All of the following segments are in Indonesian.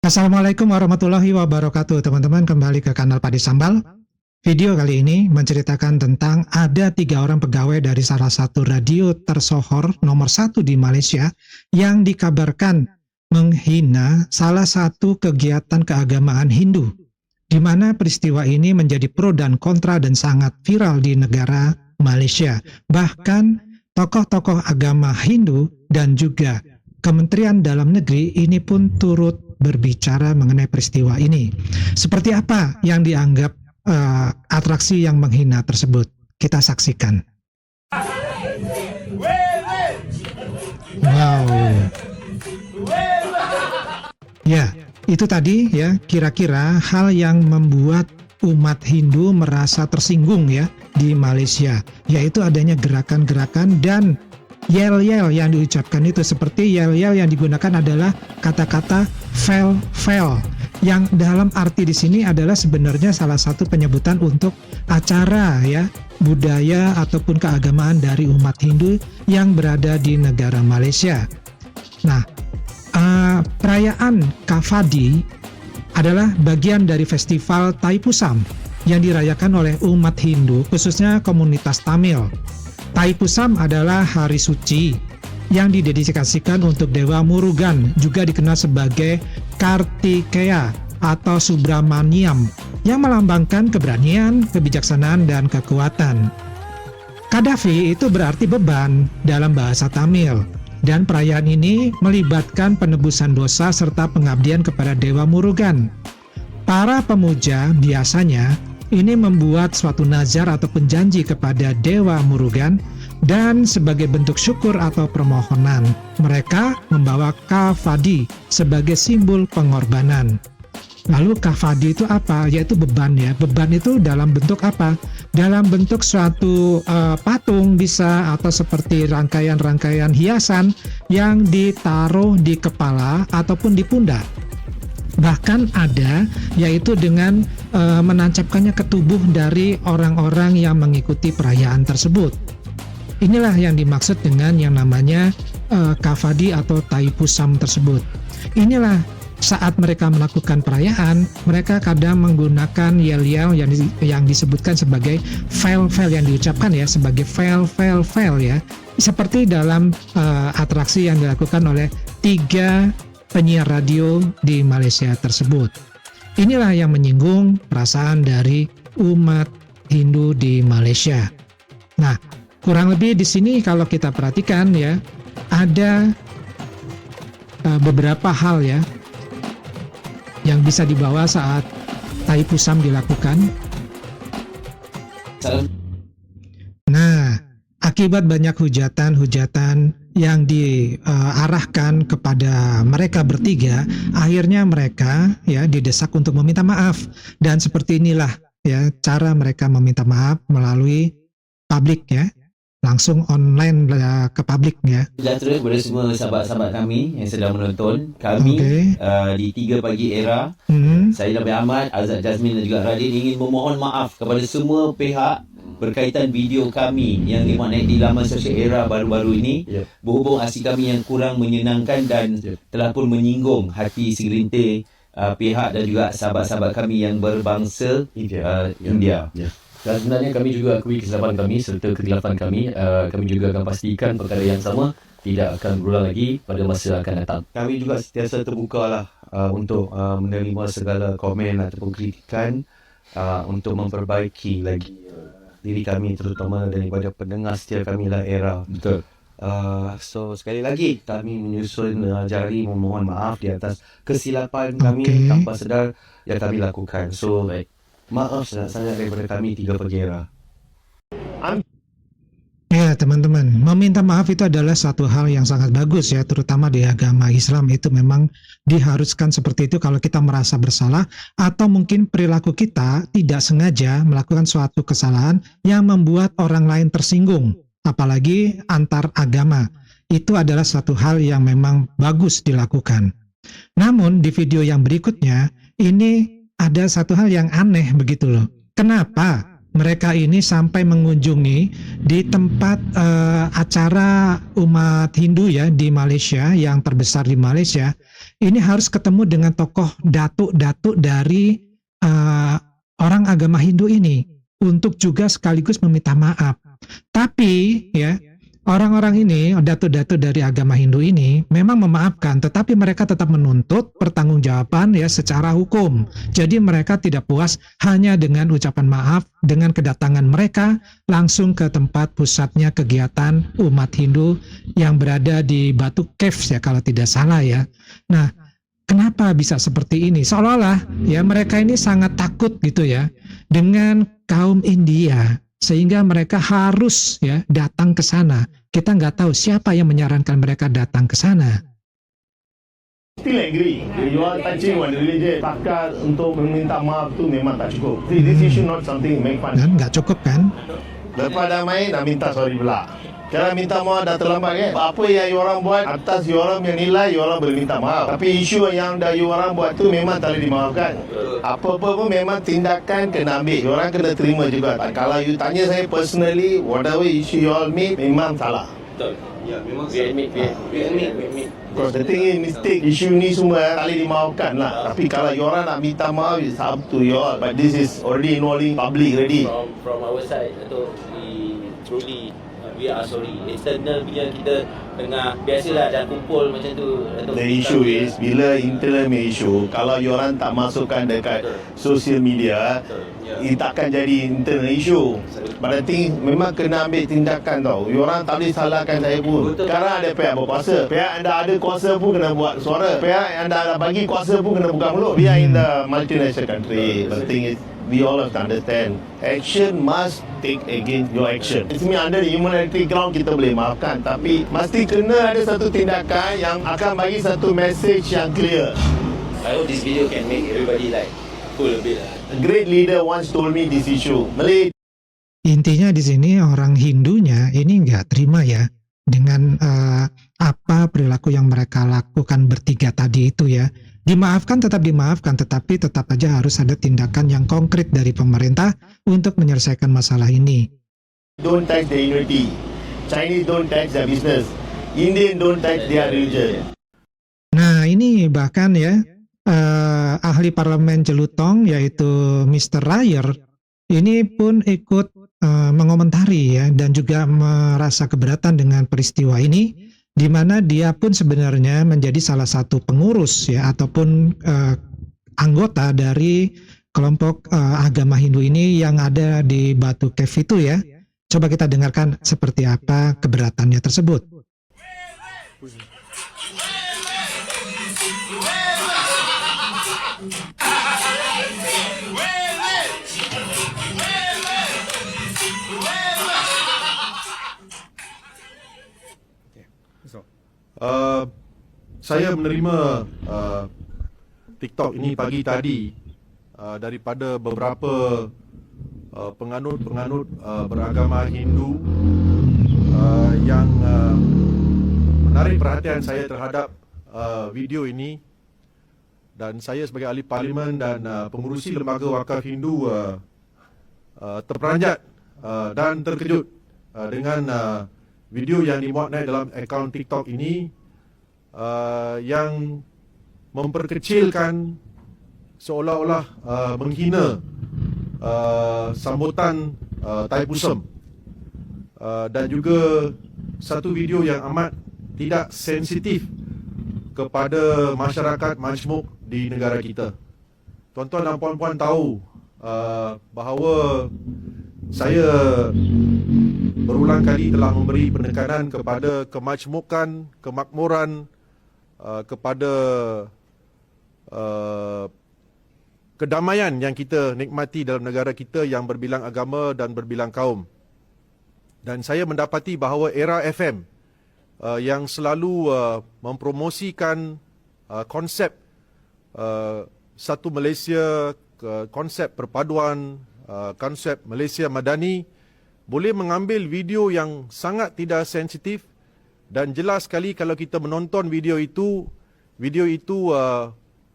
Assalamualaikum warahmatullahi wabarakatuh, teman-teman. Kembali ke kanal Padi Sambal. Video kali ini menceritakan tentang ada 3 orang pegawai dari salah satu radio tersohor nomor 1 di Malaysia yang dikabarkan menghina salah satu kegiatan keagamaan Hindu, di mana peristiwa ini menjadi pro dan kontra dan sangat viral di negara Malaysia. Bahkan tokoh-tokoh agama Hindu dan juga Kementerian Dalam Negeri ini pun turut berbicara mengenai peristiwa ini. Seperti apa yang dianggap atraksi yang menghina tersebut? Kita saksikan. Wow. Ya, itu tadi ya kira-kira hal yang membuat umat Hindu merasa tersinggung ya di Malaysia, yaitu adanya gerakan-gerakan dan yel-yel yang diucapkan itu. Seperti yel-yel yang digunakan adalah kata-kata fel, yang dalam arti di sini adalah sebenarnya salah satu penyebutan untuk acara ya, budaya ataupun keagamaan dari umat Hindu yang berada di negara Malaysia. Nah, perayaan Kavadi adalah bagian dari festival Thaipusam yang dirayakan oleh umat Hindu, khususnya komunitas Tamil. Thaipusam adalah hari suci yang didedikasikan untuk Dewa Murugan, juga dikenal sebagai Kartikeya atau Subramaniam, yang melambangkan keberanian, kebijaksanaan, dan kekuatan. Kadavi itu berarti beban dalam bahasa Tamil, dan perayaan ini melibatkan penebusan dosa serta pengabdian kepada Dewa Murugan. Para pemuja biasanya ini membuat suatu nazar atau janji kepada Dewa Murugan, dan sebagai bentuk syukur atau permohonan, mereka membawa kavadi sebagai simbol pengorbanan. Lalu kavadi itu apa? Yaitu beban ya. Beban itu dalam bentuk apa? Dalam bentuk suatu patung bisa, atau seperti rangkaian-rangkaian hiasan yang ditaruh di kepala ataupun di pundak. Bahkan ada yaitu dengan menancapkannya ke tubuh dari orang-orang yang mengikuti perayaan tersebut. Inilah yang dimaksud dengan yang namanya Kavadi atau Thaipusam tersebut. Inilah saat mereka melakukan perayaan, mereka kadang menggunakan yel-yel yang disebutkan sebagai fel yang diucapkan ya, sebagai fel ya. Seperti dalam atraksi yang dilakukan oleh 3 penyiar radio di Malaysia tersebut. Inilah yang menyinggung perasaan dari umat Hindu di Malaysia. Nah, kurang lebih di sini kalau kita perhatikan ya, ada beberapa hal ya yang bisa dibawa saat Thaipusam dilakukan. Nah, akibat banyak hujatan yang diarahkan kepada mereka bertiga, akhirnya mereka ya didesak untuk meminta maaf, dan seperti inilah ya cara mereka meminta maaf melalui publik ya, langsung online ke publik ya. Sejahtera kepada semua sahabat-sahabat kami yang sedang menonton kami di 3 pagi era. Saya Nabi Ahmad, Azad Jazmin dan juga Radin ingin memohon maaf kepada semua pihak berkaitan video kami yang dimaknai di laman sosial era baru-baru ini, berhubung aksi kami yang kurang menyenangkan dan telah pun menyinggung hati segelintir pihak dan juga sahabat-sahabat kami yang berbangsa India. Dan sebenarnya kami juga akui kesilapan kami serta ketilapan kami. Kami juga akan pastikan perkara yang sama tidak akan berulang lagi pada masa akan datang. Kami juga sentiasa terbuka untuk menerima segala komen ataupun kritikan untuk memperbaiki lagi diri kami, terutama daripada pendengar setia kami lah era. Betul. So sekali lagi kami menyusun jari memohon maaf di atas kesilapan kami tanpa sedar yang kami lakukan. So maaf sangat-sangat daripada kami 3 pegera. Ya teman-teman, meminta maaf itu adalah satu hal yang sangat bagus ya, terutama di agama Islam itu memang diharuskan seperti itu kalau kita merasa bersalah atau mungkin perilaku kita tidak sengaja melakukan suatu kesalahan yang membuat orang lain tersinggung, apalagi antar agama. Itu adalah satu hal yang memang bagus dilakukan. Namun di video yang berikutnya ini ada satu hal yang aneh begitu loh. Kenapa mereka ini sampai mengunjungi di tempat acara umat Hindu ya di Malaysia yang terbesar di Malaysia, ini harus ketemu dengan tokoh datuk-datuk dari orang agama Hindu ini untuk juga sekaligus meminta maaf. Tapi ya, orang-orang ini, datuk-datuk dari agama Hindu ini memang memaafkan, tetapi mereka tetap menuntut pertanggungjawaban ya secara hukum. Jadi mereka tidak puas hanya dengan ucapan maaf, dengan kedatangan mereka langsung ke tempat pusatnya kegiatan umat Hindu yang berada di Batu Caves ya kalau tidak salah ya. Nah, kenapa bisa seperti ini? Seolah-olah ya mereka ini sangat takut gitu ya dengan kaum India, sehingga mereka harus ya datang ke sana. Kita nggak tahu siapa yang menyarankan mereka datang ke sana. Still agree. You are touching one religion. Pakar untuk meminta maaf tu memang tak cukup. This issue not something make fun. Dan nggak cukup kan? Lepas dah main, nak minta sorry pula. Kalau minta maaf dah terlambat kan? Apa yang you orang buat, atas you orang yang nilai, you orang boleh minta maaf. Tapi isu yang dah you orang buat tu memang tak boleh dimaafkan. Apa-apa pun memang tindakan kena ambil. You orang kena terima juga. Kalau you tanya saya personally, whatever issue you all make, memang salah. Betul. Ya, memang we admit. Because the thing is, mistake, isu ni semua tak boleh dimaafkan lah. Tapi kalau you orang nak minta maaf, it's up to you all. But this is already involving public already. From our side, Dato', we are sorry. External punya kita tengah biasalah dah kumpul macam tu. The issue is bila internal issue, kalau you orang tak masukkan dekat social media, it takkan jadi internal issue. But I think memang kena ambil tindakan tau. You orang tak boleh salahkan saya pun. Sekarang ada pihak berkuasa. Pihak anda ada kuasa pun kena buat suara. Pihak anda ada bagi kuasa pun kena buka mulut. We are in the multinational country. The thing is, we all have to understand, action must take against your action. It's me under the humanitarian ground kita boleh maafkan, tapi mesti kena ada satu tindakan yang akan bagi satu message yang clear. I hope this video can make everybody like cool a bit lah. A great leader once told me this issue. Malay. Intinya di sini orang Hindunya ini nggak terima ya dengan apa perilaku yang mereka lakukan bertiga tadi itu ya. Dimaafkan, tetapi tetap aja harus ada tindakan yang konkret dari pemerintah untuk menyelesaikan masalah ini. Don't touch the unity. Chinese don't touch their business. Indian don't touch their religion. Nah ini bahkan ya ahli parlemen Jelutong yaitu Mr. Ryer ini pun ikut mengomentari ya dan juga merasa keberatan dengan peristiwa ini, di mana dia pun sebenarnya menjadi salah satu pengurus ya ataupun anggota dari kelompok agama Hindu ini yang ada di Batu Cave itu ya. Coba kita dengarkan seperti apa keberatannya tersebut. Saya menerima TikTok ini pagi tadi daripada beberapa penganut-penganut beragama Hindu yang menarik perhatian saya terhadap video ini, dan saya sebagai ahli parlimen dan pengurusi lembaga wakaf Hindu terperanjat dan terkejut dengan video yang dimuat naik dalam akaun TikTok ini yang memperkecilkan seolah-olah menghina sambutan Thaipusam, dan juga satu video yang amat tidak sensitif kepada masyarakat majmuk di negara kita. Tuan-tuan dan puan-puan tahu bahawa saya berulang kali telah memberi penekanan kepada kemajmukan, kemakmuran, kepada kedamaian yang kita nikmati dalam negara kita yang berbilang agama dan berbilang kaum. Dan saya mendapati bahawa Era FM yang selalu mempromosikan konsep satu Malaysia, konsep perpaduan, konsep Malaysia Madani, boleh mengambil video yang sangat tidak sensitif, dan jelas sekali kalau kita menonton video itu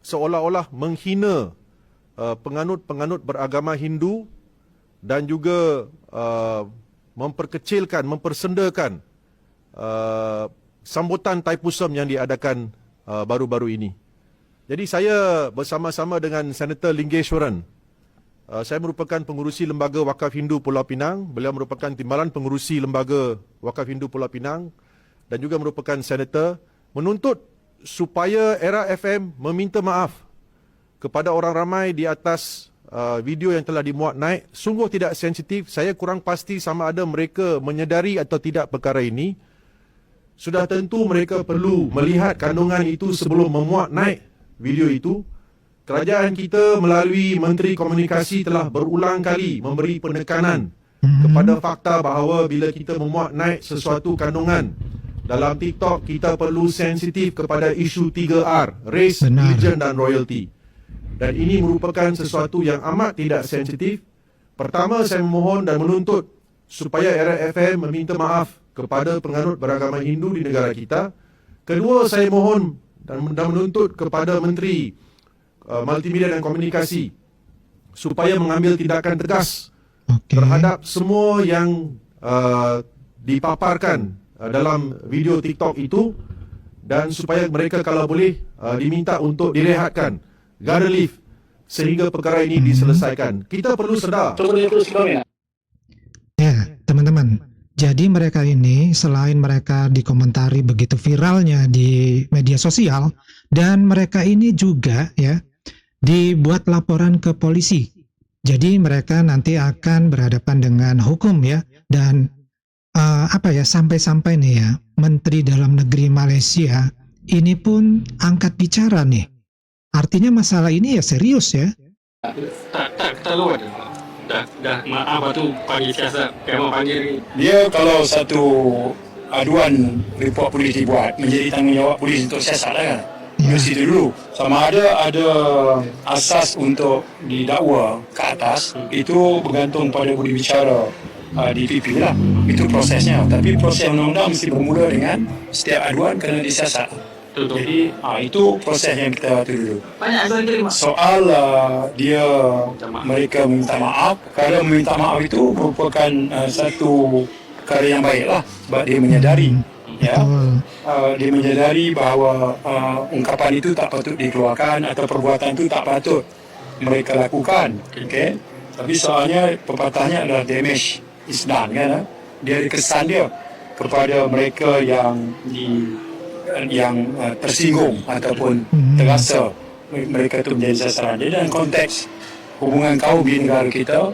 seolah-olah menghina penganut-penganut beragama Hindu dan juga memperkecilkan, mempersendakan sambutan Thaipusam yang diadakan baru-baru ini. Jadi saya bersama-sama dengan Senator Linggeswaran. Saya merupakan pengurusi Lembaga Wakaf Hindu Pulau Pinang. Beliau merupakan timbalan pengurusi Lembaga Wakaf Hindu Pulau Pinang dan juga merupakan senator, menuntut supaya Era FM meminta maaf kepada orang ramai di atas video yang telah dimuat naik. Sungguh tidak sensitif. Saya kurang pasti sama ada mereka menyedari atau tidak perkara ini. Sudah tentu mereka perlu melihat kandungan itu sebelum memuat naik video itu. Kerajaan kita melalui Menteri Komunikasi telah berulang kali memberi penekanan kepada fakta bahawa bila kita memuat naik sesuatu kandungan dalam TikTok, kita perlu sensitif kepada isu 3R, race, religion dan royalty. Dan ini merupakan sesuatu yang amat tidak sensitif. Pertama, saya memohon dan menuntut supaya Era FM meminta maaf kepada penganut beragama Hindu di negara kita. Kedua, saya mohon dan menuntut kepada Menteri Multimedia dan Komunikasi supaya mengambil tindakan tegas terhadap semua yang dipaparkan dalam video TikTok itu, dan supaya mereka kalau boleh diminta untuk direhatkan, garden leave, sehingga perkara ini diselesaikan. Kita perlu sedar. Ya, teman-teman. Jadi mereka ini selain mereka dikomentari begitu viralnya di media sosial, dan mereka ini juga ya dibuat laporan ke polisi. Jadi mereka nanti akan berhadapan dengan hukum ya. Dan sampai-sampai nih ya, Menteri Dalam Negeri Malaysia ini pun angkat bicara nih. Artinya masalah ini ya serius ya. Tak keterlaluan. Dah maaf tu panggil siasat, kamu panggil. Dia kalau satu aduan report polis dibuat, menjadi tanggungjawab polis untuk siasat lah kan. Mesti dulu. Sama ada asas untuk didakwa ke atas, itu bergantung pada budi bicara DPP lah. Itu prosesnya. Tapi proses undang-undang mesti bermula dengan setiap aduan kena disiasat. Jadi itu proses yang kita tuju. Soal mereka meminta maaf, kalau meminta maaf itu merupakan satu perkara yang baik lah, sebab dia menyadari dia menyadari bahawa ungkapan itu tak patut dikeluarkan atau perbuatan itu tak patut mereka lakukan. Okay? Tapi soalnya pepatahnya adalah damage is done kan. Dia ada kesan dia kepada mereka yang tersinggung ataupun terasa mereka itu menjadi sasaran. Jadi dalam konteks hubungan kaum di negara kita,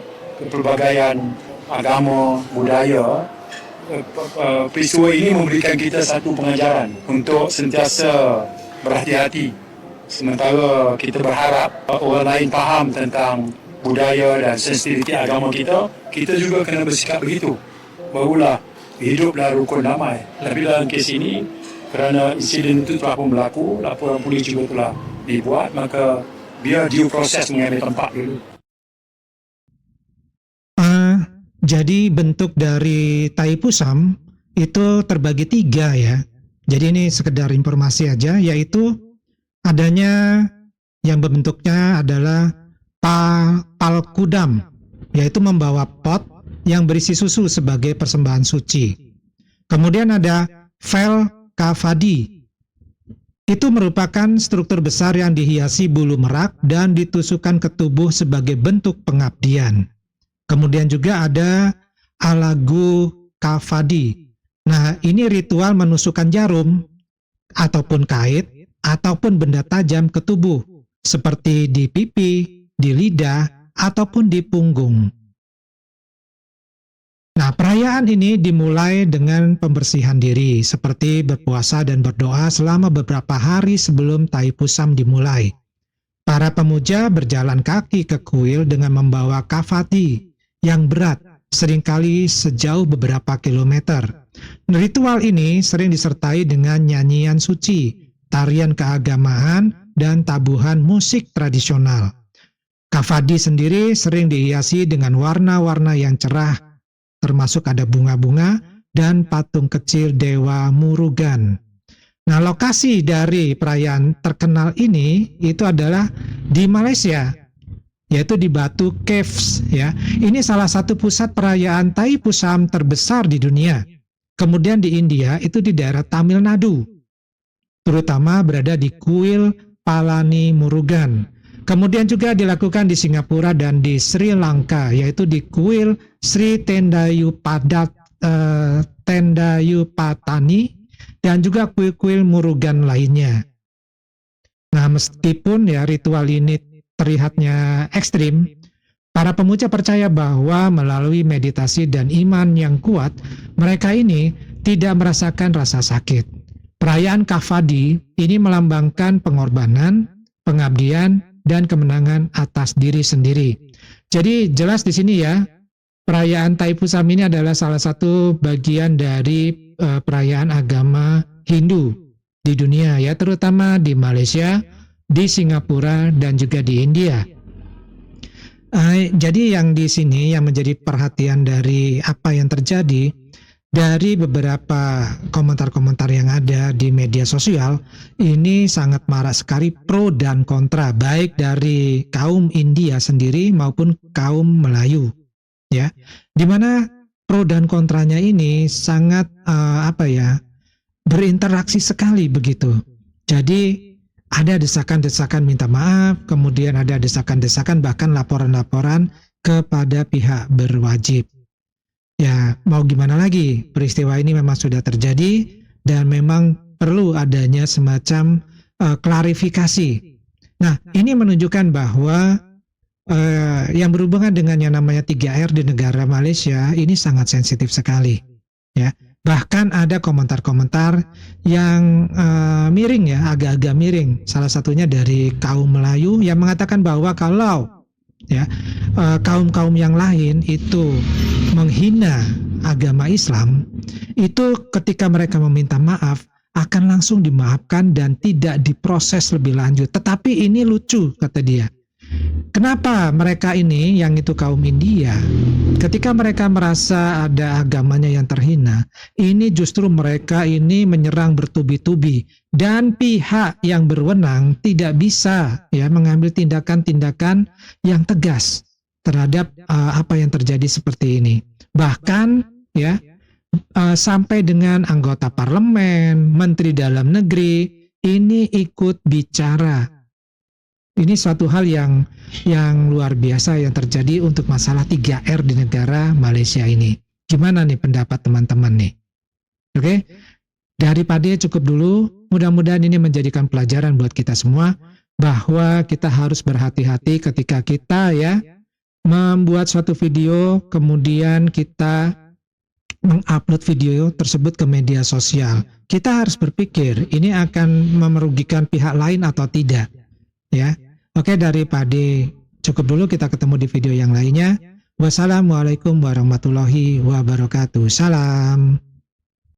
pelbagaian agama, budaya, peristiwa ini memberikan kita satu pengajaran untuk sentiasa berhati-hati. Sementara kita berharap orang lain faham tentang budaya dan sensitiviti agama kita, kita juga kena bersikap begitu. Barulah hidup dalam rukun damai. Tapi dalam kes ini, kerana insiden itu telah pun berlaku, laporan polis juga telah dibuat, maka biar due proses mengambil tempat dulu. Jadi bentuk dari Thaipusam itu terbagi 3 ya. Jadi ini sekedar informasi aja, yaitu adanya yang bentuknya adalah palkudam, yaitu membawa pot yang berisi susu sebagai persembahan suci. Kemudian ada vel kafadi. Itu merupakan struktur besar yang dihiasi bulu merak dan ditusukkan ke tubuh sebagai bentuk pengabdian. Kemudian juga ada alagu kafadi. Nah, ini ritual menusukkan jarum ataupun kait ataupun benda tajam ke tubuh seperti di pipi, di lidah ataupun di punggung. Nah, perayaan ini dimulai dengan pembersihan diri seperti berpuasa dan berdoa selama beberapa hari sebelum Thaipusam dimulai. Para pemuja berjalan kaki ke kuil dengan membawa kafati yang berat, seringkali sejauh beberapa kilometer. Ritual ini sering disertai dengan nyanyian suci, tarian keagamaan, dan tabuhan musik tradisional. Kafadi sendiri sering dihiasi dengan warna-warna yang cerah, termasuk ada bunga-bunga dan patung kecil Dewa Murugan. Nah, lokasi dari perayaan terkenal ini itu adalah di Malaysia, yaitu di Batu Caves ya. Ini salah satu pusat perayaan Thaipusam terbesar di dunia. Kemudian di India itu di daerah Tamil Nadu, terutama berada di kuil Palani Murugan. Kemudian juga dilakukan di Singapura dan di Sri Lanka, yaitu di kuil Sri Tendayupatani dan juga kuil-kuil Murugan lainnya. Nah, meskipun ya ritual ini terlihatnya ekstrim, para pemuja percaya bahwa melalui meditasi dan iman yang kuat, mereka ini tidak merasakan rasa sakit. Perayaan Kavadi ini melambangkan pengorbanan, pengabdian, dan kemenangan atas diri sendiri. Jadi jelas di sini ya, perayaan Thaipusam ini adalah salah satu bagian dari perayaan agama Hindu di dunia ya, terutama di Malaysia, di Singapura, dan juga di India. Jadi yang di sini yang menjadi perhatian dari apa yang terjadi dari beberapa komentar-komentar yang ada di media sosial, ini sangat marak sekali pro dan kontra, baik dari kaum India sendiri maupun kaum Melayu, ya. Dimana pro dan kontranya ini sangat berinteraksi sekali begitu. Jadi ada desakan-desakan minta maaf, kemudian ada desakan-desakan bahkan laporan-laporan kepada pihak berwajib. Ya, mau gimana lagi, peristiwa ini memang sudah terjadi dan memang perlu adanya semacam klarifikasi. Nah, ini menunjukkan bahwa yang berhubungan dengan yang namanya 3R di negara Malaysia ini sangat sensitif sekali. Ya, bahkan ada komentar-komentar yang miring ya, agak-agak miring. Salah satunya dari kaum Melayu yang mengatakan bahwa kalau ya kaum-kaum yang lain itu menghina agama Islam, itu ketika mereka meminta maaf akan langsung dimaafkan dan tidak diproses lebih lanjut. Tetapi ini lucu, kata dia. Kenapa mereka ini, yang itu kaum India, ketika mereka merasa ada agamanya yang terhina, ini justru mereka ini menyerang bertubi-tubi dan pihak yang berwenang tidak bisa ya mengambil tindakan-tindakan yang tegas terhadap apa yang terjadi seperti ini. Bahkan ya sampai dengan anggota parlemen, menteri dalam negeri ini ikut bicara. Ini suatu hal yang luar biasa yang terjadi untuk masalah 3R di negara Malaysia ini. Gimana nih pendapat teman-teman nih? Oke? Dari Pade cukup dulu. Mudah-mudahan ini menjadikan pelajaran buat kita semua bahwa kita harus berhati-hati ketika kita ya membuat suatu video, kemudian kita mengupload video tersebut ke media sosial. Kita harus berpikir ini akan merugikan pihak lain atau tidak. Ya. Oke, dari Pade cukup dulu, kita ketemu di video yang lainnya. Wassalamualaikum warahmatullahi wabarakatuh. Salam.